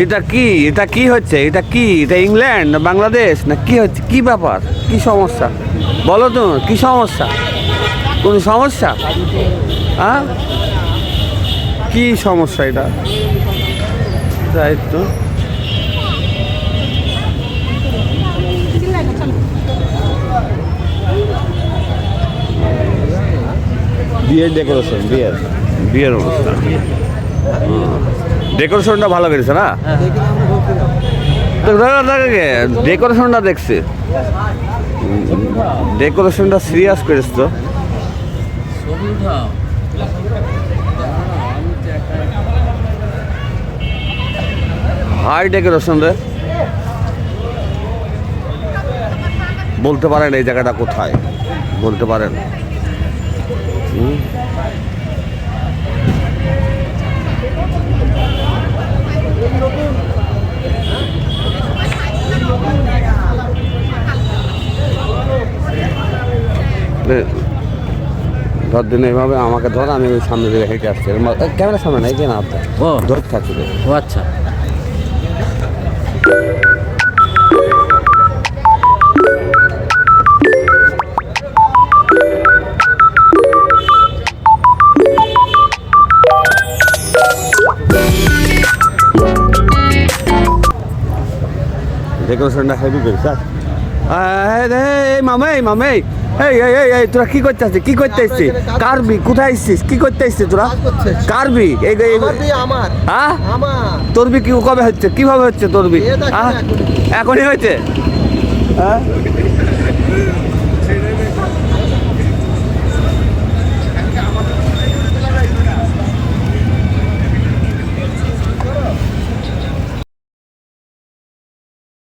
এটা কি? এটা কি হচ্ছে? এটা কি? এটা ইংল্যান্ড না বাংলাদেশ না কি হচ্ছে? কি ব্যাপার? কি সমস্যা বলো তো? কি সমস্যা? কোন সমস্যা? হ্যাঁ, কি সমস্যা এটা? তাই তো বিয়ের ডেকোরেশন, বিয়ের অনুষ্ঠান। ডেকোরেশনটা ভালো করেছে না? ডেকোরেশনটা দেখছি, ডেকোরেশনটা সিরিয়াস করেছ তো। হাই ডেকোরেশন রে। বলতে পারেন এই জায়গাটা কোথায়? বলতে পারেন? ধর দিন এইভাবে আমাকে ধর, আমি ওই সামনে দিয়ে হেঁটে আসছি। ক্যামেরার সামনে নাই কেন আপনার? ও ধরতে থাকছি। ও আচ্ছা। ডেকোরেশনটা হেভি করি স্যার। এই মামে, এই মামে, এই এই এই এই তোরা কি করতে আসছিস? কি করতে আসছিস? কারবি কোথায় আসছিস? কি করতে আসছিস তোরা? কারবি এই আমার হ্যাঁ, আমার তোর বি কি কবে হচ্ছে? কিভাবে হচ্ছে তোর বি? হ্যাঁ, এখনই হয়েছে? হ্যাঁ,